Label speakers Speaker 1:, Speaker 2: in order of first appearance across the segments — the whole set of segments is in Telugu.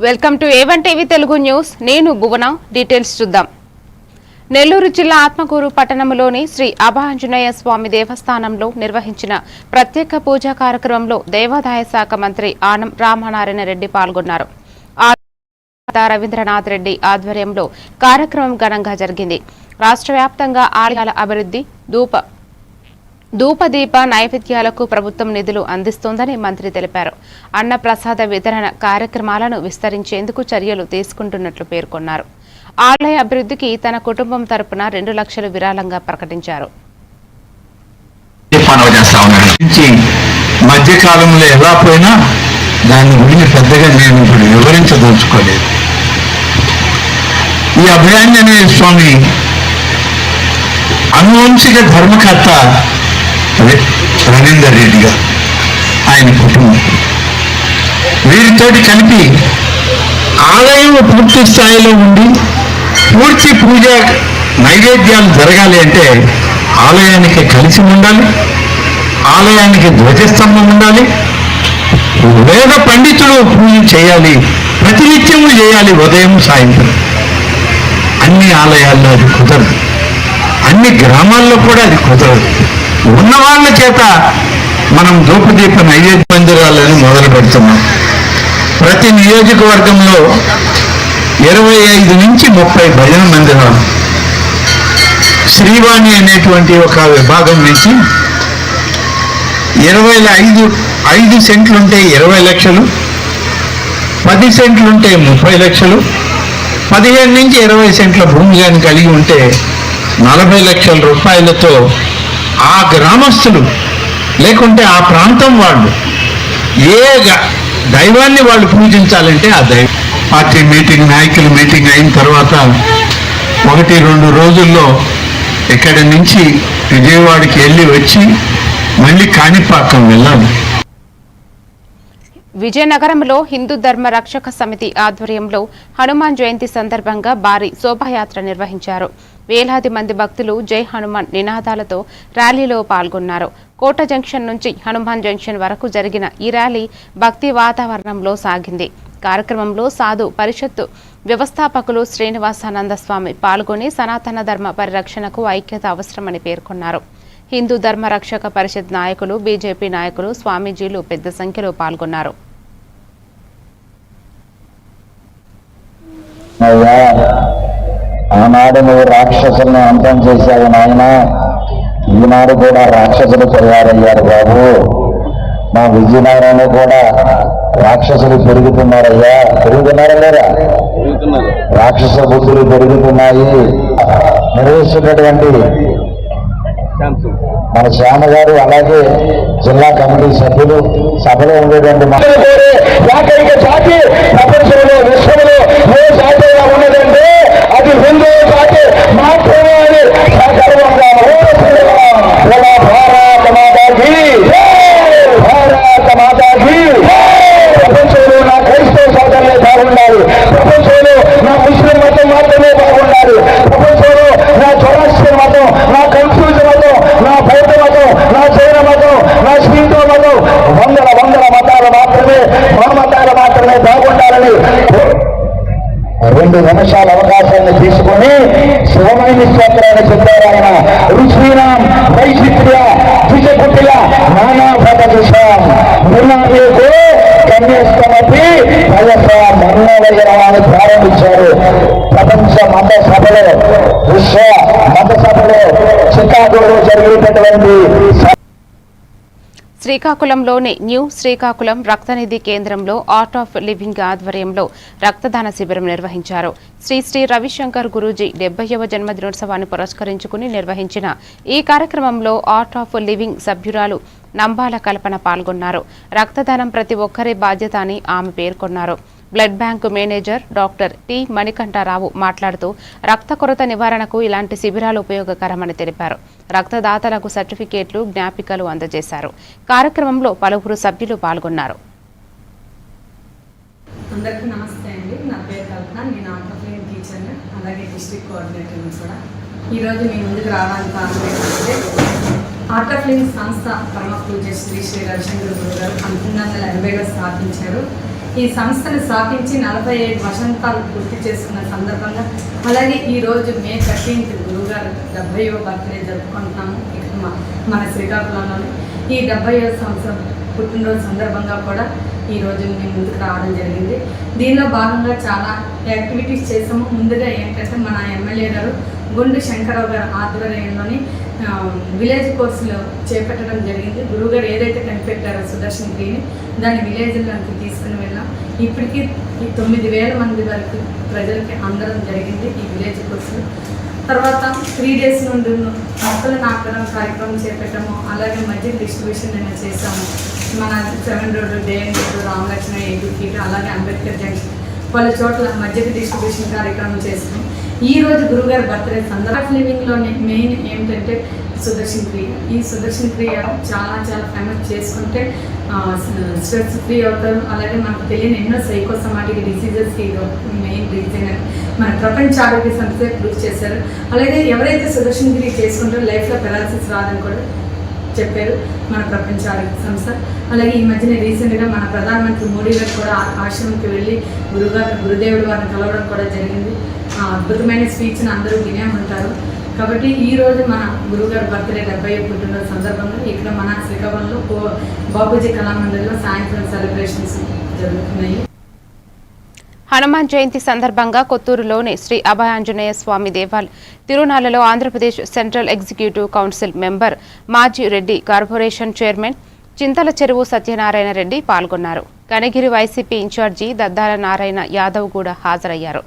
Speaker 1: Welcome to A1 TV Telugu news. నేను భువన. డీటెయిల్స్ చూద్దాం. నెల్లూరు జిల్లా ఆత్మకూరు పట్టణంలోని శ్రీ అభయాంజనేయ స్వామి దేవస్థానంలో నిర్వహించిన ప్రత్యేక పూజా కార్యక్రమంలో దేవాదాయ శాఖ మంత్రి ఆనం రామనారాయణ రెడ్డి పాల్గొన్నారు. రవీంద్రనాథ్ రెడ్డి ఆధ్వర్యంలో కార్యక్రమం ఘనంగా జరిగింది. రాష్ట్ర వ్యాప్తంగా ఆలయాల అభివృద్ధి ధూపదీప నైవేద్యాలకు ప్రభుత్వం నిధులు అందిస్తోందని మంత్రి తెలిపారు. అన్న ప్రసాద వితరణ కార్యక్రమాలను విస్తరించేందుకు చర్యలు తీసుకుంటున్నట్లు పేర్కొన్నారు. ఆలయ అభివృద్ధికి తన కుటుంబం తరపున 2 లక్షలు విరాళంగా ప్రకటించారు.
Speaker 2: మధ్యకాలంలో ఎలా పోయినా దాని గురించి పెద్దగా నేను ఇప్పుడు వివరించదలుచుకోలేదు. ఈ అభయాంజనేయ స్వామి అనువంశిక ధర్మకర్త రవీందర్ రెడ్డి గారు, ఆయన కుటుంబం, వీరితోటి కలిపి ఆలయం పూర్తి స్థాయిలో ఉండి పూర్తి పూజ నైవేద్యాలు జరగాలి అంటే ఆలయానికి కలిసి ఉండాలి, ఆలయానికి ధ్వజస్తంభం ఉండాలి, వేద పండితుడు పూజ చేయాలి, ప్రతినిత్యము చేయాలి, ఉదయం సాయంత్రం. అన్ని ఆలయాల్లో అది కుదరదు, అన్ని గ్రామాల్లో కూడా అది కుదరదు. ఉన్న వాళ్ళ చేత మనం ధూపదీప నైవేద్య మందిరాలను మొదలు పెడుతున్నాం. ప్రతి నియోజకవర్గంలో 25 నుంచి 30 భజన మందిరాలు, శ్రీవాణి అనేటువంటి ఒక విభాగం నుంచి 5 సెంట్లుంటే 20 లక్షలు, 10 సెంట్లుంటే 30 లక్షలు, 15 నుంచి 20 సెంట్ల భూమి కానీ కలిగి ఉంటే 40 లక్షల రూపాయలతో ఆ గ్రామస్తులు లేకుంటే ఆ ప్రాంతం వాళ్ళు ఏ దైవాన్ని వాళ్ళు పూజించాలంటే ఆ దైవం. పార్టీ మీటింగ్, నాయకుల మీటింగ్ అయిన తర్వాత 1-2 రోజుల్లో ఇక్కడి నుంచి విజయవాడకి వెళ్ళి వచ్చి మళ్ళీ కాణిపాకం వెళ్ళాలి.
Speaker 1: విజయనగరంలో హిందూ ధర్మ రక్షక సమితి ఆధ్వర్యంలో హనుమాన్ జయంతి సందర్భంగా భారీ శోభాయాత్ర నిర్వహించారు. వేలాది మంది భక్తులు జై హనుమాన్ నినాదాలతో ర్యాలీలో పాల్గొన్నారు. కోట జంక్షన్ నుంచి హనుమాన్ జంక్షన్ వరకు జరిగిన ఈ ర్యాలీ భక్తి వాతావరణంలో సాగింది. కార్యక్రమంలో సాధు పరిషత్తు వ్యవస్థాపకులు శ్రీనివాసానంద స్వామి పాల్గొని సనాతన ధర్మ పరిరక్షణకు ఐక్యత అవసరమని పేర్కొన్నారు. హిందూ ధర్మ రక్షక పరిషత్ నాయకులు, బీజేపీ నాయకులు, స్వామీజీలు పెద్ద సంఖ్యలో పాల్గొన్నారు.
Speaker 3: ఆనాడు నువ్వు రాక్షసులను అంతం చేశావు నాయన, ఈనాడు కూడా రాక్షసులు తయారయ్యారు బాబు. మా విజయనగరంలో కూడా రాక్షసులు పెరుగుతున్నారయ్యా. పెరుగుతున్నారా లేరా? రాక్షస బుద్ధులు పెరుగుతున్నాయి. నిర్వహిస్తున్నటువంటి మన శ్యామ గారు, అలాగే జిల్లా కమిటీ సభ్యులు, సభలో ఉండేటువంటి ఏకైక జాతి ప్రపంచంలో, విశ్వంలో ఏ జాతి ఉన్నదంటే అది హిందూ జాతి మాత్రమే అని సగర్వంగా భారత మాతాకి, భారత మాతాకి. ప్రపంచంలో నా క్రైస్తవ సోదరులే బాగుండాలి, ప్రపంచంలో నా ముస్లిం మతం మాత్రమే బాగుండాలి, ప్రపంచంలో నా జొరాస్ట్రియన్ మతం, నా కన్ఫ్యూజ్ మతం, నా బౌద్ధ మతం, నా జైన మతం, నా హిందూ మతం, వందల మతాలు మాత్రమే, మతాలు మాత్రమే బాగుండాలని 2 నిమిషాల అవకాశాన్ని తీసుకుని శివమైన స్తోత్రాన్ని చెప్పారు ఆయన. రుచినాం వైచిత్ర్య ద్విజకుటిల నానాభత దిశాం నిర్ణాయకు కన్యస్తమపి వయస మన్నవయనాన్ని ప్రారంభించారు. ప్రపంచ మత సభలో, విశ్వ మత సభలో చికాగోలో జరిగేటటువంటి
Speaker 1: శ్రీకాకుళంలోని న్యూ శ్రీకాకుళం రక్తనిధి కేంద్రంలో ఆర్ట్ ఆఫ్ లివింగ్ ఆధ్వర్యంలో రక్తదాన శిబిరం నిర్వహించారు. శ్రీ రవిశంకర్ గురూజీ 70వ జన్మదినోత్సవాన్ని పురస్కరించుకుని నిర్వహించిన ఈ కార్యక్రమంలో ఆర్ట్ ఆఫ్ లివింగ్ సభ్యురాలు నంబాల కల్పన పాల్గొన్నారు. రక్తదానం ప్రతి ఒక్కరి బాధ్యత అని ఆమె పేర్కొన్నారు. Blood bank manager doctor T Manikantharao మాట్లాడుతూ రక్త కొరత నివారణకు ఇలాంటి శిబిరాలు ఉపయోగకరమని తెలిపారు. రక్తదాతలకు సర్టిఫికేట్లు, జ్ఞాపికలు అందజేశారు. కార్యక్రమంలో పలువురు సభ్యులు పాల్గొన్నారు.
Speaker 4: అందరికీ నమస్తే అండి. నా పేరు కల్పన. నేను ఆర్ట్ ఆఫ్ లివింగ్ టీచర్ని, అలాగే డిస్ట్రిక్ట్ కోఆర్డినేటర్ని కూడా. ఈరోజు మీ ముందుకు రావడానికి కారణం ఏంటంటే ఆర్ట్ ఆఫ్ లివింగ్ సంస్థ పరమ పూజ్య శ్రీ రవిశంకర్ గురు గారు 1980లో స్థాపించారు. ఈ సంస్థను స్థాపించి 45 వసంతాలు పూర్తి చేసుకున్న సందర్భంగా, అలాగే ఈరోజు మే 13th గురువుగారు 70వ బర్త్డే జరుపుకుంటున్నాము ఇక్కడ మన శ్రీకాకుళంలోనే. ఈ 70వ సంవత్సరం పుట్టినరోజు సందర్భంగా కూడా ఈరోజు మేము ముందుకు రావడం జరిగింది. దీనిలో భాగంగా చాలా యాక్టివిటీస్ చేసాము. ముందుగా ఏంటంటే మన ఎమ్మెల్యే గారు గుండు శంకరరావు గారు ఆధ్వర్యంలోని విలేజ్ కోర్సులు చేపట్టడం జరిగింది. గురువుగారు ఏదైతే కనిపెట్టారో సుదర్శన్ క్రియని దాన్ని విలేజ్లోకి తీసుకుని వెళ్ళాం. ఇప్పటికీ 9,000 మంది వరకు ప్రజలకి అందడం జరిగింది ఈ విలేజ్ కోర్సులు. తర్వాత 3 days నుండి మొక్కలు నాటడం కార్యక్రమం చేపట్టాము. అలాగే మధ్య డిస్ట్రిబ్యూషన్ నేను చేశాము. మన 7 రోడ్, డేఎన్ రోడ్, రామలక్ష్మణ, 8 feet, అలాగే అంబేద్కర్ జంక్షన్ వాళ్ళ చోట్ల మధ్యకి డిస్ట్రిబ్యూషన్ కార్యక్రమం చేస్తాం. ఈ రోజు గురుగారి బర్త్డే సందర్భ లివింగ్లోనే మెయిన్ ఏమిటంటే సుదర్శన్ క్రియ. ఈ సుదర్శన్ క్రియ చాలా చాలా ఫేమస్ చేసుకుంటే స్ట్రెస్ ఫ్రీ అవుతారు. అలాగే మనకు తెలియని ఎన్నో సైకోసమాటిక్ డిసీజెస్కి మెయిన్ రీజన్ అని మన ప్రపంచ ఆరోగ్య సంస్థ ప్రూవ్ చేశారు. అలాగే ఎవరైతే సుదర్శన్ క్రియ చేసుకుంటారో లైఫ్లో పెరాలసిస్ రాదని కూడా చెప్పారు మన ప్రపంచ ఆరోగ్య సంస్థ. అలాగే ఈ మధ్యన రీసెంట్గా మన ప్రధానమంత్రి మోడీ గారు కూడా ఆశ్రమంకి వెళ్ళి గురుదేవుడు వారిని కలవడం కూడా జరిగింది. అద్భుతమైన స్పీచ్ని అందరూ వినే ఉంటారు. కాబట్టి ఈరోజు మన గురువుగారి బర్త్డే 70వ పుట్టినరోజు సందర్భంగా ఇక్కడ మన శ్రీకాకుళంలో బాపూజీ కళామందిర్లో సాయంత్రం సెలబ్రేషన్స్ జరుగుతున్నాయి.
Speaker 1: హనుమాన్ జయంతి సందర్భంగా కొత్తూరులోని శ్రీ అభయాంజనేయ స్వామి దేవాలయం తిరునాళ్లలో Andhra Pradesh central executive council member మాజీ రెడ్డి కార్పొరేషన్ చైర్మన్ చింతల చెరువు సత్యనారాయణ రెడ్డి పాల్గొన్నారు. కనిగిరి వైసీపీ ఇన్ఛార్జి దద్దాల నారాయణ యాదవ్ కూడా హాజరయ్యారు.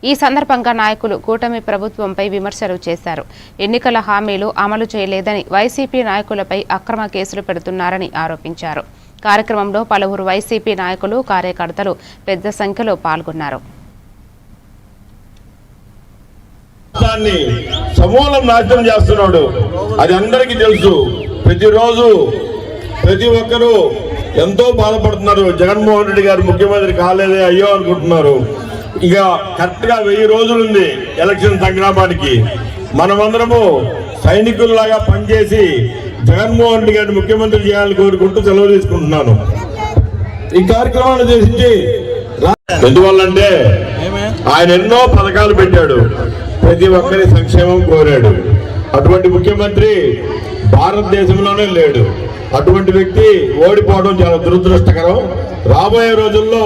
Speaker 1: ఈ సందర్భంగా నాయకులు కూటమి ప్రభుత్వంపై విమర్శలు చేశారు. ఎన్నికల హామీలు అమలు చేయలేదని వైసీపీ నాయకులపై అక్రమ కేసులు పెడుతున్నారని ఆరోపించారు. కార్యక్రమంలో పలువురు వైసీపీ నాయకులు, కార్యకర్తలు పెద్ద సంఖ్యలో పాల్గొన్నారు.
Speaker 5: సమూలం నాశనం చేస్తున్నాడు, అది అందరికీ తెలుసు. ప్రతిరోజు ప్రతి ఒక్కరూ ఎంతో బాధపడుతున్నారు. జగన్మోహన్ రెడ్డి గారు ముఖ్యమంత్రి కాలేదే అయ్యో అనుకుంటున్నారు. ఇక కరెక్ట్ గా 1000 రోజులుంది ఎలక్షన్ సంగ్రామానికి. మనమందరము సైనికుల్లాగా పనిచేసి జగన్మోహన్ రెడ్డి గారిని ముఖ్యమంత్రి చేయాలని కోరుకుంటూ సెలవు తీసుకుంటున్నాను. ఈ కార్యక్రమాన్ని చేసి ఎందువల్లంటే ఆయన ఎన్నో పథకాలు పెట్టాడు, ప్రతి ఒక్కరి సంక్షేమం కోరాడు. అటువంటి ముఖ్యమంత్రి భారతదేశంలోనే లేడు. అటువంటి వ్యక్తి ఓడిపోవడం చాలా దురదృష్టకరం. రాబోయే రోజుల్లో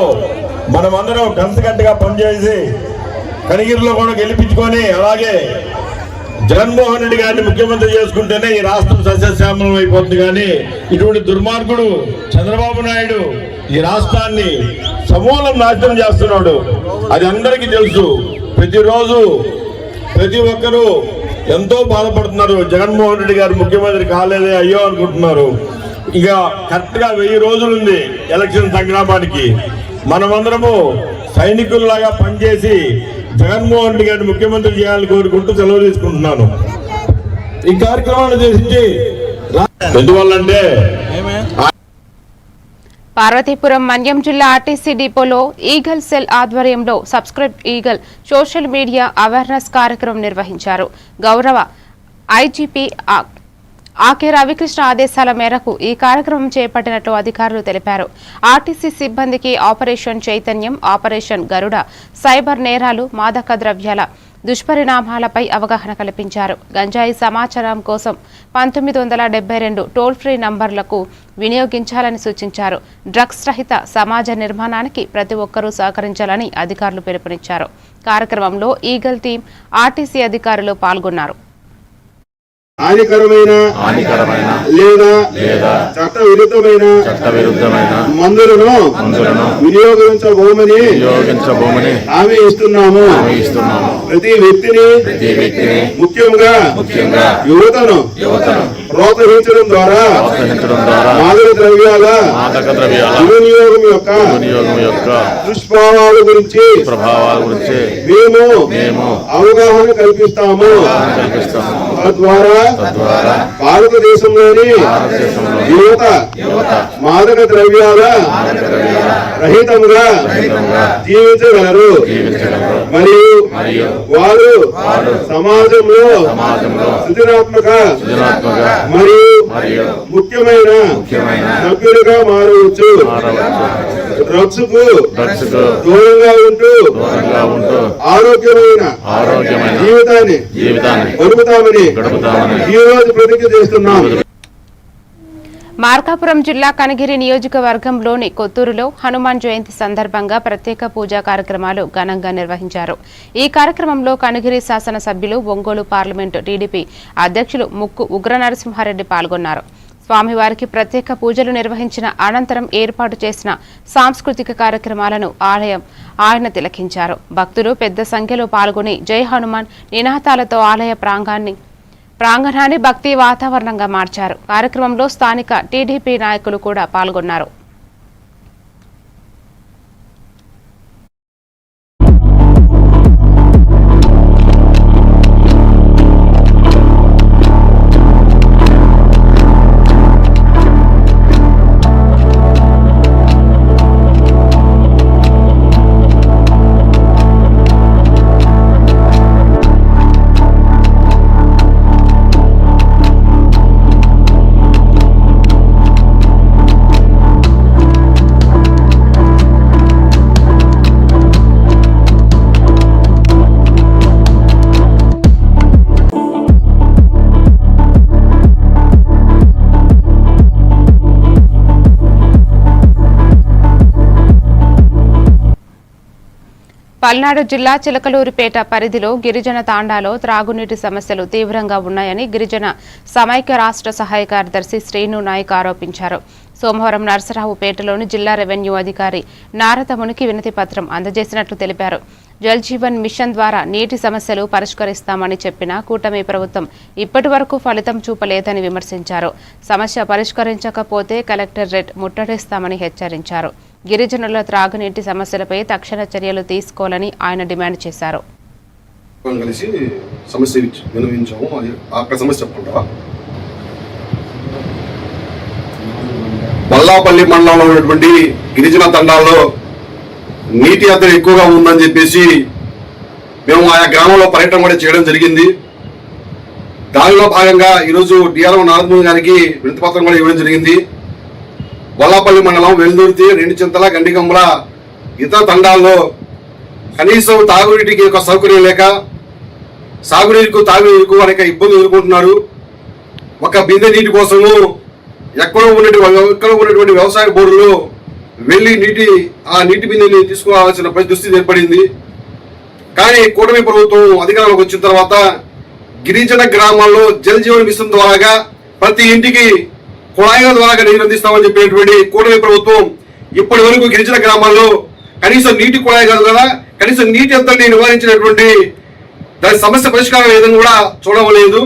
Speaker 5: మనమందరం కలిసికట్టుగా పనిచేసి కనిగిరిలో కూడా గెలిపించుకొని అలాగే జగన్మోహన్ రెడ్డి గారిని ముఖ్యమంత్రి చేసుకుంటేనే ఈ రాష్ట్రం సస్యశ్యామలం అయిపోతుంది. కానీ ఇటువంటి దుర్మార్గుడు చంద్రబాబు నాయుడు ఈ రాష్ట్రాన్ని సమూలం నాశనం చేస్తున్నాడు, అది అందరికీ తెలుసు. ప్రతిరోజు ప్రతి ఒక్కరూ ఎంతో బాధపడుతున్నారు. జగన్మోహన్ రెడ్డి గారు ముఖ్యమంత్రి కాలేదే అయ్యో అనుకుంటున్నారు. ఇక కరెక్ట్ గా 1000 రోజులుంది ఎలక్షన్ సంగ్రామానికి. మనమందరము సైనికుల్లాగా పనిచేసి జగన్మోహన్ రెడ్డి గారిని ముఖ్యమంత్రి చేయాలని కోరుకుంటూ సెలవు తీసుకుంటున్నాను. ఈ కార్యక్రమాన్ని చేసి ఎందువల్లంటే
Speaker 1: పార్వతీపురం మన్యం జిల్లా ఆర్టీసీ డిపోలో ఈగల్ సెల్ ఆధ్వర్యంలో subscribe eagle social media awareness కార్యక్రమం నిర్వహించారు. గౌరవ ఐజీపీ ఆకే రవికృష్ణ ఆదేశాల మేరకు ఈ కార్యక్రమం చేపట్టినట్లు అధికారులు తెలిపారు. ఆర్టీసీ సిబ్బందికి ఆపరేషన్ చైతన్యం, ఆపరేషన్ గరుడ, సైబర్ నేరాలు, మాదక ద్రవ్యాల దుష్పరిణామాలపై అవగాహన కల్పించారు. గంజాయి సమాచారం కోసం 1972 టోల్ ఫ్రీ నంబర్లకు వినియోగించాలని సూచించారు. డ్రగ్స్ రహిత సమాజ నిర్మాణానికి ప్రతి ఒక్కరూ సహకరించాలని అధికారులు పిలుపునిచ్చారు. కార్యక్రమంలో ఈగల్ టీం, ఆర్టీసీ అధికారులు పాల్గొన్నారు.
Speaker 6: హానికరమైన లేదా చట్ట విరుద్ధమైన మందులను వినియోగించబోమని హామీ ఇస్తున్నాము. ప్రతి వ్యక్తిని ముఖ్యంగా యువతను ప్రోత్సహించడం ద్వారా మాదక ద్రవ్యాల వినియోగం యొక్క దుష్ప్రభావాల గురించి మేము అవగాహన కల్పిస్తాము. తద్వారా భారతదేశంలోని యువత మాదక ద్రవ్యాల రహితంగా జీవించగలరు మరియు వారు సమాజంలో సృజనాత్మక మరియు ముఖ్యమైన సభ్యులుగా మారవచ్చు. డ్రగ్స్ కు దూరంగా ఉంటూ ఆరోగ్యమైన జీవితాన్ని గడుపుతామని ఈ రోజు ప్రతిజ్ఞ చేస్తున్నాం.
Speaker 1: మార్కాపురం జిల్లా కనిగిరి నియోజకవర్గంలోని కొత్తూరులో హనుమాన్ జయంతి సందర్భంగా ప్రత్యేక పూజా కార్యక్రమాలు ఘనంగా నిర్వహించారు. ఈ కార్యక్రమంలో కనిగిరి శాసనసభ్యులు, ఒంగోలు పార్లమెంటు టీడీపీ అధ్యక్షులు ముక్కు ఉగ్రనరసింహారెడ్డి పాల్గొన్నారు. స్వామివారికి ప్రత్యేక పూజలు నిర్వహించిన అనంతరం ఏర్పాటు చేసిన సాంస్కృతిక కార్యక్రమాలను ఆయన తిలకించారు. భక్తులు పెద్ద సంఖ్యలో పాల్గొని జై హనుమాన్ నినాదాలతో ఆలయ ప్రాంగణాన్ని భక్తి వాతావరణంగా మార్చారు. కార్యక్రమంలో స్థానిక టీడీపీ నాయకులు కూడా పాల్గొన్నారు. పల్నాడు జిల్లా చిలకలూరిపేట పరిధిలో గిరిజన తాండాలో త్రాగునీటి సమస్యలు తీవ్రంగా ఉన్నాయని గిరిజన సమైక్య రాష్ట్ర సహాయ కార్యదర్శి శ్రీను నాయక్ ఆరోపించారు. సోమవారం నర్సరావుపేటలోని జిల్లా రెవెన్యూ అధికారి నారదమునికి వినతి పత్రం అందజేసినట్లు తెలిపారు. జల్ జీవన్ మిషన్ ద్వారా నీటి సమస్యలు పరిష్కరిస్తామని చెప్పిన కూటమి ప్రభుత్వం ఇప్పటి వరకు ఫలితం చూపలేదని విమర్శించారు. సమస్య పరిష్కరించకపోతే కలెక్టరేట్ ముట్టడిస్తామని హెచ్చరించారు. గిరిజనుల త్రాగునీటి సమస్యలపై తక్షణ చర్యలు తీసుకోవాలని ఆయన డిమాండ్ చేశారు.
Speaker 7: కలిసి సమస్య వినవించాము. అక్కడ సమస్య చెప్పుకుంటావా? బల్లాపల్లి మండలంలో ఉన్నటువంటి గిరిజన తండాల్లో నీటి అద్దె ఎక్కువగా ఉందని చెప్పేసి మేము ఆయా గ్రామంలో పర్యటన కూడా చేయడం జరిగింది. దానిలో భాగంగా ఈరోజు డిఆర్ఓ నారదమూని గారికి వినతిపత్రం కూడా ఇవ్వడం జరిగింది. బొల్లాపల్లి మండలం, వెల్దుర్తి, రెండుచింతల, గండిగంబల ఇతర తండాల్లో కనీసం తాగునీటికి ఒక సౌకర్యం లేక సాగునీరుకు తాగునీరుకు అనేక ఇబ్బందులు ఎదుర్కొంటున్నారు. ఒక బిందె నీటి కోసము ఎక్కడో ఉన్నటువంటి వ్యవసాయ బోర్డులో వెళ్ళి ఆ నీటి బిందెని తీసుకోవాల్సిన పరిస్థితి ఏర్పడింది. కానీ కూటమి ప్రభుత్వం అధికారంలోకి వచ్చిన తర్వాత గిరిజన గ్రామాల్లో జల్ జీవన్ మిషన్ ద్వారా ప్రతి ఇంటికి కుళాయిల ద్వారా నీరు అందిస్తామని చెప్పినటువంటి కూటమి ప్రభుత్వం ఇప్పటి వరకు గిరిజన గ్రామాల్లో కనీసం నీటి కుళాయి కాదు కదా, కనీసం నీటి అంతని నివారించినటువంటి దాని సమస్య పరిష్కారం ఏదని కూడా చూడలేదు.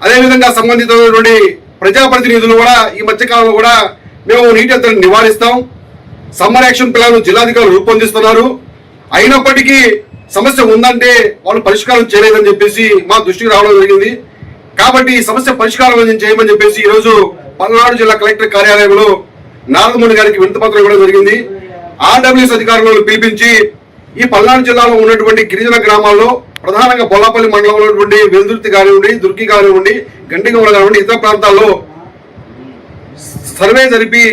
Speaker 7: అదేవిధంగా సంబంధితమైనటువంటి ప్రజాప్రతినిధులు కూడా ఈ మధ్యకాలంలో కూడా మేము నీటి అంతని నివారిస్తాం, సమ్మర్ యాక్షన్ ప్లాన్ జిల్లాధికారులు రూపొందిస్తున్నారు, అయినప్పటికీ సమస్య ఉందంటే వాళ్ళు పరిష్కారం చేయలేదని చెప్పేసి మా దృష్టికి రావడం జరిగింది. కాబట్టి ఈ సమస్య పరిష్కారం చేయమని చెప్పేసి ఈరోజు పల్నాడు జిల్లా కలెక్టర్ కార్యాలయంలో నారదమూని గారికి వినతిపత్రం ఇవ్వడం జరిగింది. ఆర్డబ్ల్యూఎస్ అధికారులను పిలిపించి ఈ పల్నాడు జిల్లాలో ఉన్నటువంటి గిరిజన గ్రామాల్లో ప్రధానంగా బొల్లాపల్లి మండలంలో ఉన్నటువంటి వెల్దుర్తి కానివ్వండి, దుర్గి కానివ్వండి, గండిగంబల కానివ్వండి, ఇతర ప్రాంతాల్లో సర్వే జరిపి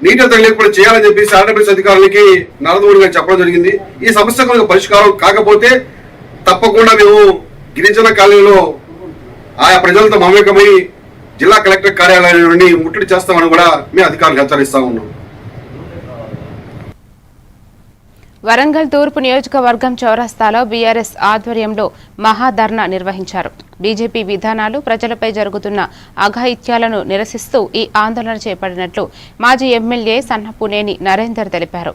Speaker 7: నీటి అంతరం ఏర్పాటు చేయాలని చెప్పేసి ఆర్డబ్ల్యూఎస్ అధికారులకి నారదమూని గారు చెప్పడం జరిగింది. ఈ సమస్య కనుక పరిష్కారం కాకపోతే తప్పకుండా మేము గిరిజన కాలనీలో ఆయా ప్రజలతో మమేకమై జిల్లా కలెక్టర్ కార్యాలయం నుండి ముట్టడి చేస్తామని కూడా మేము అధికారులకు హెచ్చరిస్తా ఉన్నాం.
Speaker 1: వరంగల్ తూర్పు నియోజకవర్గం చౌరస్తాలో బీఆర్ఎస్ ఆధ్వర్యంలో మహాధర్నా నిర్వహించారు. బీజేపీ విధానాలు, ప్రజలపై జరుగుతున్న అఘాయిత్యాలను నిరసిస్తూ ఈ ఆందోళన చేపట్టినట్లు మాజీ ఎమ్మెల్యే సన్నపునేని నరేందర్ తెలిపారు.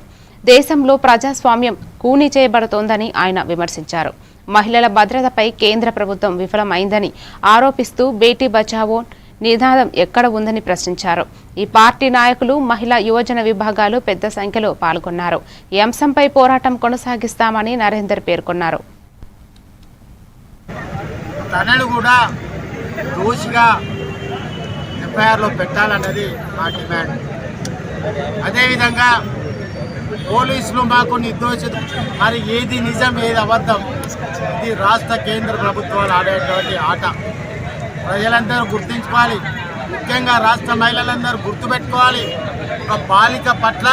Speaker 1: దేశంలో ప్రజాస్వామ్యం కూనీ చేయబడుతోందని ఆయన విమర్శించారు. మహిళల భద్రతపై కేంద్ర ప్రభుత్వం విఫలమైందని ఆరోపిస్తూ బేటీ బచావో నినాదం ఎక్కడ ఉందని ప్రశ్నించారు. ఈ పార్టీ నాయకులు, మహిళా యువజన విభాగాలు పెద్ద సంఖ్యలో పాల్గొన్నారు. ఈ అంశంపై పోరాటం కొనసాగిస్తామని నరేందర్ పేర్కొన్నారు.
Speaker 8: తనను కూడా దోషిగా ఎఫ్ఐఆర్లో పెట్టాలన్నది మా డిమాండ్. అదేవిధంగా పోలీసులు మాకు నిర్దోషిత, మరి ఏది నిజం ఏది అబద్ధం, ఇది రాష్ట్ర కేంద్ర ప్రభుత్వాలు ఆడేటువంటి ఆట. ప్రజలందరూ గుర్తించుకోవాలి, ముఖ్యంగా రాష్ట్ర మహిళలందరూ గుర్తుపెట్టుకోవాలి. ఒక బాలిక పట్ల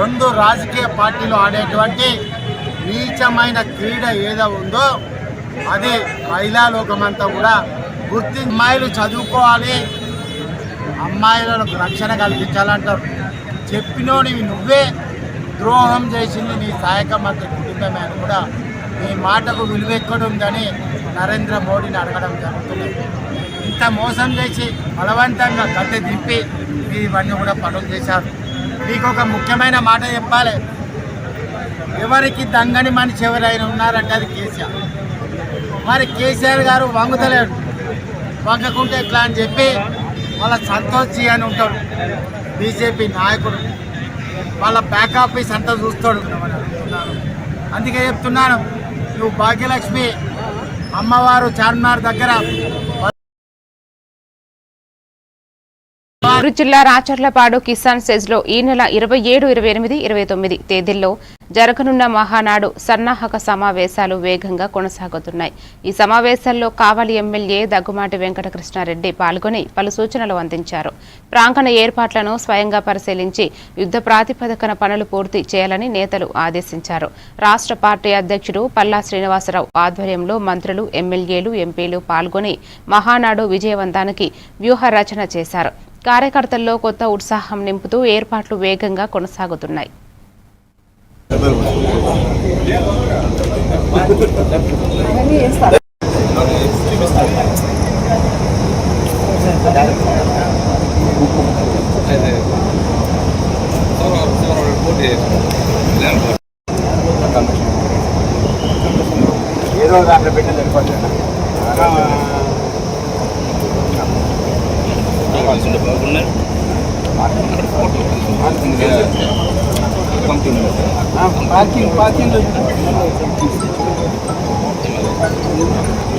Speaker 8: రెండు రాజకీయ పార్టీలు ఆడేటువంటి నీచమైన క్రీడ ఏదో ఉందో అది మహిళా లోకమంతా కూడా గుర్తి. అమ్మాయిలు చదువుకోవాలి, అమ్మాయిలకు రక్షణ కల్పించాలంటారు. చెప్పినోనివి నువ్వే ద్రోహం చేసింది నీ సహాయక మంత్రి కుటుంబమే అని కూడా నీ మాటకు విలువెక్కడుందని నరేంద్ర మోడీని అడగడం జరుగుతుంది. ఇంత మోసం చేసి బలవంతంగా గద్దె దింపి ఇవన్నీ కూడా పనులు చేశారు. మీకు ఒక ముఖ్యమైన మాట చెప్పాలి, ఎవరికి దంగని మనిషి ఎవరైనా ఉన్నారంటే అది కేసీఆర్. మరి కేసీఆర్ గారు వంగుతలేడు, వంగకుంటే ఎట్లా అని చెప్పి వాళ్ళ సంతోష్ జీ అని ఉంటాడు బీజేపీ నాయకుడు, వాళ్ళ బ్యాక్ ఆఫీస్ అంతా చూస్తాడు. అందుకే చెప్తున్నాను, నువ్వు భాగ్యలక్ష్మి అమ్మవారు చార్మినార్ దగ్గర
Speaker 1: గుంటూరు జిల్లా రాచర్లపాడు కిసాన్ సెజ్లో ఈ నెల 27, 28, 29 తేదీల్లో జరగనున్న మహానాడు సన్నాహక సమావేశాలు వేగంగా కొనసాగుతున్నాయి. ఈ సమావేశాల్లో కావలి ఎమ్మెల్యే దగ్గుమాటి వెంకటకృష్ణారెడ్డి పాల్గొని పలు సూచనలు అందించారు. ప్రాంగణ ఏర్పాట్లను స్వయంగా పరిశీలించి యుద్ధ ప్రాతిపదికన పనులు పూర్తి చేయాలని నేతలు ఆదేశించారు. రాష్ట్ర పార్టీ అధ్యక్షుడు పల్లా శ్రీనివాసరావు ఆధ్వర్యంలో మంత్రులు, ఎమ్మెల్యేలు, ఎంపీలు పాల్గొని మహానాడు విజయవంతానికి వ్యూహ రచన చేశారు. కార్యకర్తల్లో కొత్త ఉత్సాహం నింపుతూ ఏర్పాట్లు వేగంగా కొనసాగుతున్నాయి.
Speaker 3: ఏదో దాంట్లో పెట్టి సరిపోతుంది.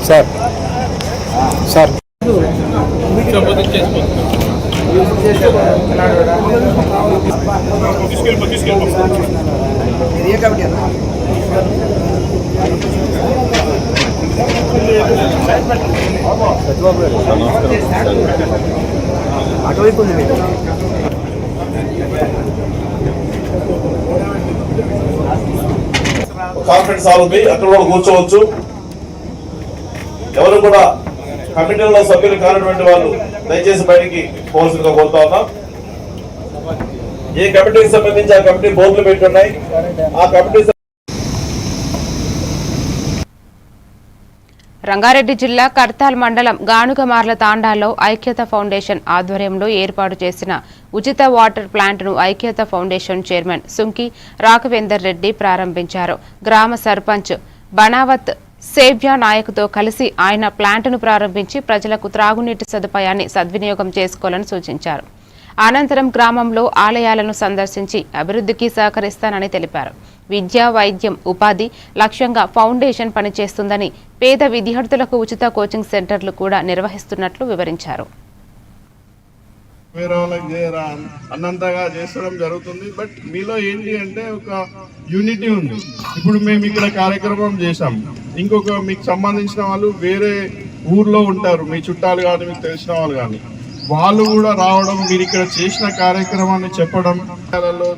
Speaker 3: సార్ సార్ అటువైపు ఉంది.
Speaker 5: కాన్ఫరెన్స్ హాల్ ఉంది, అక్కడ కూడా కూర్చోవచ్చు. ఎవరు కూడా కమిటీలో సభ్యులు కానటువంటి వాళ్ళు దయచేసి బయటికి పోవాల్సిందిగా కోరుతా ఉన్నాం. ఏ కమిటీకి సంబంధించి ఆ కమిటీ బోర్డులు పెట్టి ఉన్నాయి. ఆ కమిటీ
Speaker 1: రంగారెడ్డి జిల్లా కర్తాల్ మండలం గానుగమార్ల తాండాలో ఐక్యత ఫౌండేషన్ ఆధ్వర్యంలో ఏర్పాటు చేసిన ఉచిత వాటర్ ప్లాంట్ను ఐక్యత ఫౌండేషన్ చైర్మన్ సుంకి రాఘవేందర్ రెడ్డి ప్రారంభించారు. గ్రామ సర్పంచ్ బనావత్ సేవ్యా నాయక్తో కలిసి ఆయన ప్లాంట్ను ప్రారంభించి ప్రజలకు త్రాగునీటి సదుపాయాన్ని సద్వినియోగం చేసుకోవాలని సూచించారు. అనంతరం గ్రామంలో ఆలయాలను సందర్శించి అభివృద్ధికి సహకరిస్తానని తెలిపారు. విద్య, వైద్యం, ఉపాధి లక్ష్యంగా ఫౌండేషన్ పనిచేస్తుందని, పేద విద్యార్థులకు ఉచిత కోచింగ్ సెంటర్లు కూడా నిర్వహిస్తున్నట్లు వివరించారు.
Speaker 9: వేరే వాళ్ళకి అన్నంతగా చేస్తడం జరుగుతుంది. బట్ మీలో ఏంటి అంటే ఒక యూనిటీ ఉంది. ఇప్పుడు మేము ఇక్కడ కార్యక్రమం చేశాం, ఇంకొక మీకు సంబంధించిన వాళ్ళు వేరే ఊర్లో ఉంటారు, మీ చుట్టాలు కానీ మీకు తెలిసిన వాళ్ళు కానీ, వాళ్ళు కూడా రావడం, మీరు ఇక్కడ చేసిన కార్యక్రమాన్ని చెప్పడం.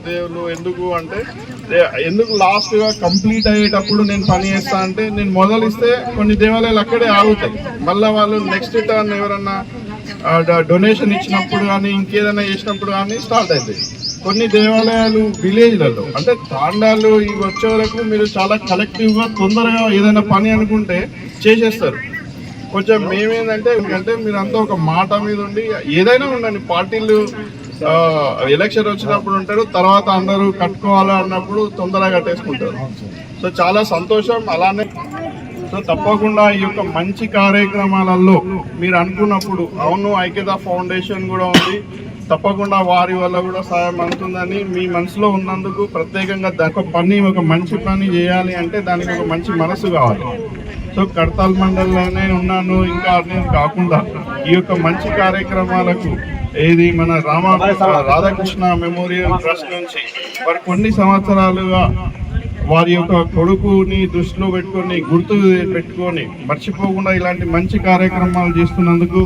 Speaker 9: దేవుళ్ళు ఎందుకు అంటే, ఎందుకు లాస్ట్ గా కంప్లీట్ అయ్యేటప్పుడు నేను పని చేస్తా అంటే, నేను మొదలిస్తే కొన్ని దేవాలయాలు అక్కడే ఆగుతాయి. మళ్ళీ వాళ్ళు నెక్స్ట్ టర్న్ ఎవరన్నా డొనేషన్ ఇచ్చినప్పుడు కానీ ఇంకేదైనా చేసినప్పుడు కానీ స్టార్ట్ అవుతాయి. కొన్ని దేవాలయాలు విలేజ్లలో అంటే తాండాలు ఇవి వచ్చే వరకు మీరు చాలా కలెక్టివ్గా తొందరగా ఏదైనా పని అనుకుంటే చేసేస్తారు. కొంచెం మేమేంటంటే మీరంతా ఒక మాట మీద ఉండి ఏదైనా ఉండండి, పార్టీలు ఎలక్షన్ వచ్చినప్పుడు ఉంటారు, తర్వాత అందరూ కట్టుకోవాలా అన్నప్పుడు తొందరగా కట్టేసుకుంటారు. సో చాలా సంతోషం. అలానే సో తప్పకుండా ఈ యొక్క మంచి కార్యక్రమాలలో మీరు అనుకున్నప్పుడు అవును ఐక్యత ఫౌండేషన్ కూడా ఉంది, తప్పకుండా వారి వల్ల కూడా సాయం అందుతుందని మీ మనసులో ఉన్నందుకు ప్రత్యేకంగా ఒక మంచి పని చేయాలి అంటే దానికి ఒక మంచి మనసు కావాలి. సో కడతాల్ మండలంలోనే ఉన్నాను, ఇంకా నేను కాకుండా ఈ యొక్క మంచి కార్యక్రమాలకు ఏది మన రాధాకృష్ణ మెమోరియల్ ట్రస్ట్ నుంచి వారు కొన్ని సంవత్సరాలుగా వారి యొక్క కొడుకుని దృష్టిలో పెట్టుకొని గుర్తు పెట్టుకొని మర్చిపోకుండా ఇలాంటి మంచి కార్యక్రమాలు చేస్తున్నందుకు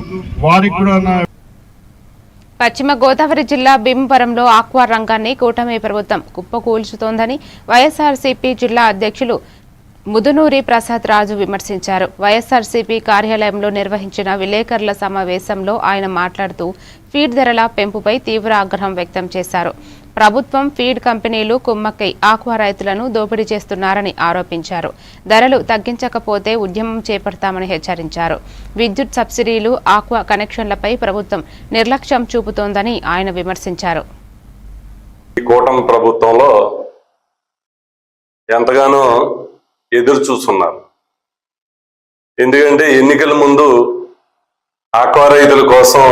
Speaker 9: వారికి కూడా
Speaker 1: పశ్చిమ గోదావరి జిల్లా భీమవరంలో ఆక్వా రంగాన్ని కూటమి ప్రభుత్వం కుప్పకూల్చుతోందని వైఎస్ఆర్సీపీ జిల్లా అధ్యక్షులు ముదునూరి ప్రసాద్ రాజు విమర్శించారు. వైఎస్ఆర్సీపీ కార్యాలయంలో నిర్వహించిన విలేకరుల సమావేశంలో ఆయన మాట్లాడుతూ ఫీడ్ ధరల పెంపుపై తీవ్ర ఆగ్రహం వ్యక్తం చేశారు. ప్రభుత్వం ఫీడ్ కంపెనీలు కుమ్మక్కై ఆక్వా రైతులను దోపిడీ చేస్తున్నారని ఆరోపించారు. ధరలు తగ్గించకపోతే ఉద్యమం చేపడతామని హెచ్చరించారు. విద్యుత్ సబ్సిడీలు, ఆక్వా కనెక్షన్లపై ప్రభుత్వం నిర్లక్ష్యం చూపుతోందని ఆయన విమర్శించారు.
Speaker 10: కూటమి ప్రభుత్వంలో ఎంతగానో ఎదురు చూస్తున్నారు. ఎందుకంటే ఎన్నికల ముందు ఆక్వా రైతుల కోసం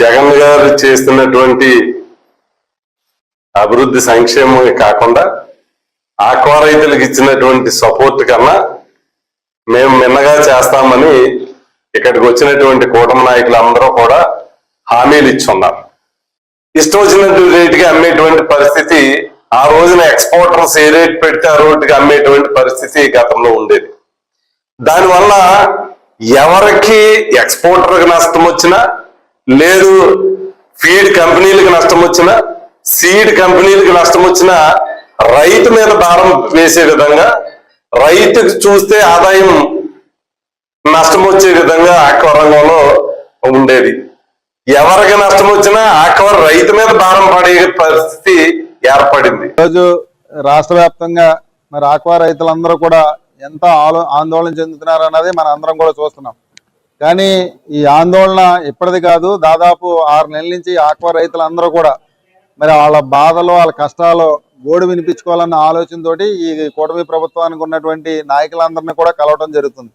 Speaker 10: జగన్ గారు చేస్తున్నటువంటి అభివృద్ధి సంక్షేమం కాకుండా ఆక్వా రైతులకు ఇచ్చినటువంటి సపోర్ట్ కన్నా మేము మిన్నగా చేస్తామని ఇక్కడికి వచ్చినటువంటి కూటమి నాయకులు అందరూ కూడా హామీలు ఇచ్చున్నారు. ఇష్టం వచ్చినటువంటి రేటుకి అమ్మేటువంటి పరిస్థితి, ఆ రోజున ఎక్స్పోర్టర్స్ ఏ రేట్ పెడితే ఆ రోడ్డుకి అమ్మేటువంటి పరిస్థితి గతంలో ఉండేది. దానివల్ల ఎవరికి ఎక్స్పోర్టర్కి నష్టం వచ్చినా, లేదు ఫీడ్ కంపెనీలకు నష్టం వచ్చినా, సీడ్ కంపెనీలకు నష్టం వచ్చినా రైతు మీద భారం వేసే విధంగా, రైతుకు చూస్తే ఆదాయం నష్టం వచ్చే విధంగా ఆక్వా రంగంలో ఉండేది. ఎవరికి నష్టం వచ్చినా ఆక్వా రైతు మీద భారం పడే పరిస్థితి ఏర్పడింది.
Speaker 11: ఈరోజు రాష్ట్ర వ్యాప్తంగా మరి ఆక్వా రైతులందరూ కూడా ఎంత ఆందోళన చెందుతున్నారు అన్నది మన అందరం కూడా చూస్తున్నాం. కానీ ఈ ఆందోళన ఇప్పటిది కాదు, దాదాపు 6 నెలల నుంచి ఆక్వా రైతులందరూ కూడా మరి వాళ్ళ బాధలు, వాళ్ళ కష్టాలు గోడు వినిపించుకోవాలన్న ఆలోచనతోటి ఈ కూటమి ప్రభుత్వానికి ఉన్నటువంటి నాయకులందరినీ కూడా కలవడం జరుగుతుంది.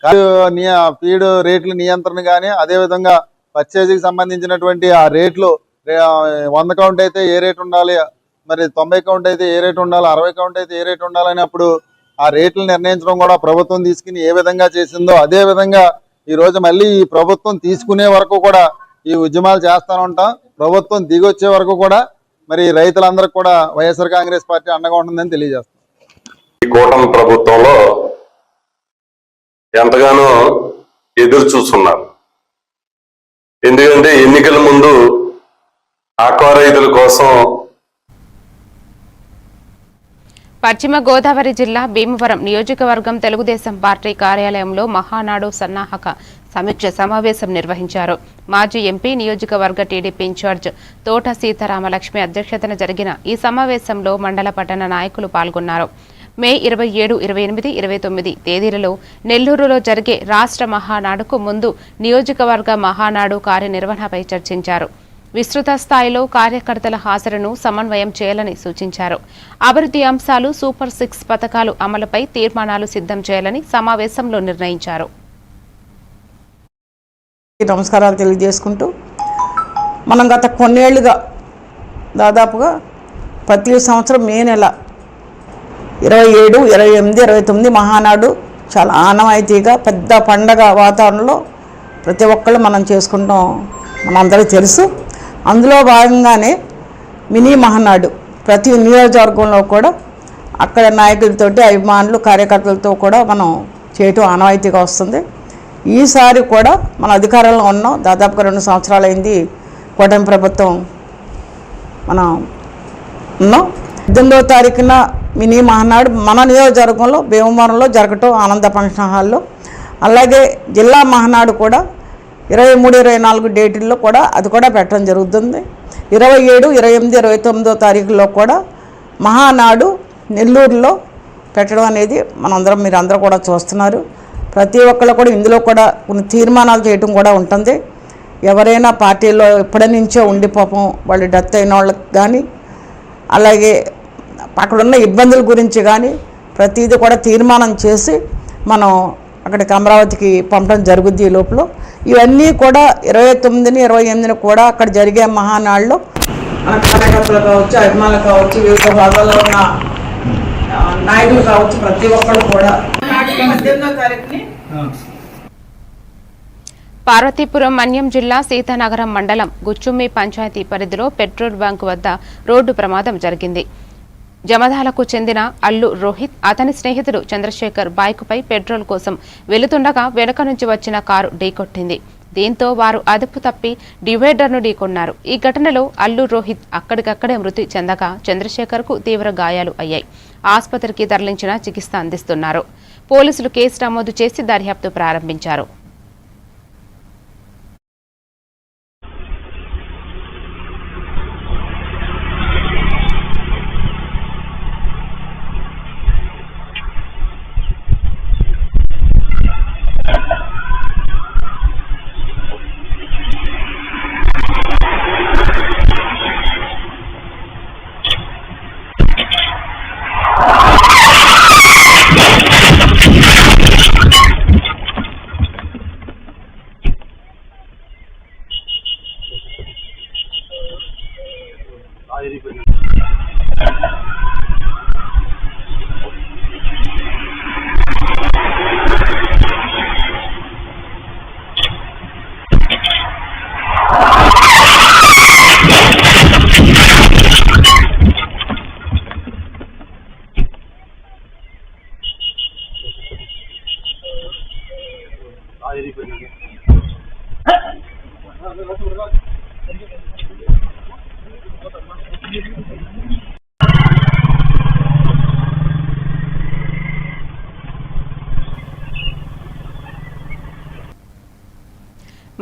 Speaker 11: కానీ ఫీడ్ రేట్ల నియంత్రణ కానీ, అదేవిధంగా పర్చేజీకి సంబంధించినటువంటి ఆ రేట్లు 100 కౌంట్ అయితే ఏ రేట్ ఉండాలి, మరి 90 కౌంట్ అయితే ఏ రేట్ ఉండాలి, 60 కౌంట్ అయితే ఏ రేట్ ఉండాలని అప్పుడు ఆ రేట్లు నిర్ణయించడం కూడా ప్రభుత్వం తీసుకుని ఏ విధంగా చేసిందో అదే విధంగా ఈ రోజు మళ్ళీ ఈ ప్రభుత్వం తీసుకునే వరకు కూడా ఈ ఉద్యమాలు చేస్తూనే ఉంటాం. ప్రభుత్వం దిగొచ్చే వరకు కూడా మరి రైతులందరికీ కూడా వైఎస్ఆర్ కాంగ్రెస్ పార్టీ అండగా ఉంటుందని తెలియజేస్తాం.
Speaker 10: ఈ కూటమి ప్రభుత్వంలో ఎంతగానో ఎదురు చూస్తున్నారు. ఎందుకంటే ఎన్నికల ముందు ఆక్వా రైతుల కోసం
Speaker 1: పశ్చిమ గోదావరి జిల్లా భీమవరం నియోజకవర్గం తెలుగుదేశం పార్టీ కార్యాలయంలో మహానాడు సన్నాహక సమీక్ష సమావేశం నిర్వహించారు. మాజీ ఎంపీ, నియోజకవర్గ టీడీపీ ఇన్ఛార్జ్ తోట సీతారామలక్ష్మి అధ్యక్షతన జరిగిన ఈ సమావేశంలో మండల పట్టణ నాయకులు పాల్గొన్నారు. మే 27, 28, 29 తేదీలలో నెల్లూరులో జరిగే రాష్ట్ర మహానాడుకు ముందు నియోజకవర్గ మహానాడు కార్యనిర్వహణపై చర్చించారు. విస్తృత స్థాయిలో కార్యకర్తల హాజరును సమన్వయం చేయాలని సూచించారు. అభివృద్ధి అంశాలు, సూపర్ 6 పథకాలు అమలుపై తీర్మానాలు సిద్ధం చేయాలని సమావేశంలో నిర్ణయించారు.
Speaker 12: నమస్కారాలు తెలియజేసుకుంటూ, మనం గత కొన్నేళ్లుగా దాదాపుగా ప్రతి సంవత్సరం మే నెల 27, 28, 29 మహానాడు చాలా ఆనవాయితీగా పెద్ద పండగ వాతావరణంలో ప్రతి ఒక్కళ్ళు మనం చేసుకుంటాం, మనందరికీ తెలుసు. అందులో భాగంగానే మినీ మహానాడు ప్రతి నియోజకవర్గంలో కూడా అక్కడ నాయకులతోటి, అభిమానులు, కార్యకర్తలతో కూడా మనం చేయటం ఆనవాయితీగా వస్తుంది. ఈసారి కూడా మన అధికారంలో ఉన్నాం. దాదాపుగా 2 సంవత్సరాలు అయింది కూటమి ప్రభుత్వం మనం ఉన్నాం. 18వ తారీఖున మినీ మహానాడు మన నియోజకవర్గంలో భీమవరంలో జరగటం ఆనంద ఫంక్షన్ హాల్లో. అలాగే జిల్లా మహానాడు కూడా 23, 24 డేట్ల్లో కూడా అది కూడా పెట్టడం జరుగుతుంది. 27, 28, 29వ తారీఖుల్లో కూడా మహానాడు నెల్లూరులో పెట్టడం అనేది మీరందరూ కూడా చూస్తున్నారు. ప్రతి ఒక్కళ్ళు కూడా ఇందులో కూడా కొన్ని తీర్మానాలు చేయడం కూడా ఉంటుంది. ఎవరైనా పార్టీలో ఇప్పటి నుంచో ఉండి పాపం వాళ్ళు డెత్ అయిన వాళ్ళకి కానీ, అలాగే అక్కడున్న ఇబ్బందుల గురించి కానీ ప్రతిదీ కూడా తీర్మానం చేసి మనం అక్కడికి అమరావతికి పంపడం జరుగుద్ది. ఈ లోపల ఇవన్నీ కూడా 29, 28 కూడా అక్కడ జరిగే మహానాడులో మన కార్యకర్తలు కావచ్చు, అభిమానులు కావచ్చు, వివిధ భాగాల్లో ఉన్న నాయకులు కావచ్చు, ప్రతి ఒక్కరు కూడా 18వ తారీఖుని
Speaker 1: పార్వతీపురం మన్యం జిల్లా సీతానగరం మండలం గుచ్చుమ్మి పంచాయతీ పరిధిలో పెట్రోల్ బంక్ వద్ద రోడ్డు ప్రమాదం జరిగింది. జమదాలకు చెందిన అల్లు రోహిత్, అతని స్నేహితుడు చంద్రశేఖర్ బైకుపై పెట్రోల్ కోసం వెళుతుండగా వెనుక నుంచి వచ్చిన కారు ఢీకొట్టింది. దీంతో వారు అదుపు తప్పి డివైడర్ను ఢీకొన్నారు. ఈ ఘటనలో అల్లు రోహిత్ అక్కడికక్కడే మృతి చెందగా చంద్రశేఖర్కు తీవ్ర గాయాలు అయ్యాయి. ఆసుపత్రికి తరలించిన చికిత్స అందిస్తున్నారు. పోలీసులు కేసు నమోదు చేసి దర్యాప్తు ప్రారంభించారు.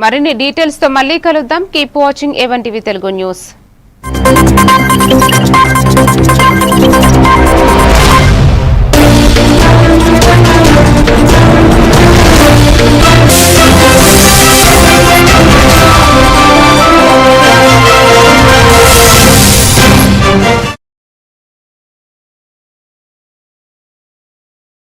Speaker 1: మరిన్ని డీటెయిల్స్ తో మళ్ళీ కలుద్దాం. Keep watching A1 TV Telugu news.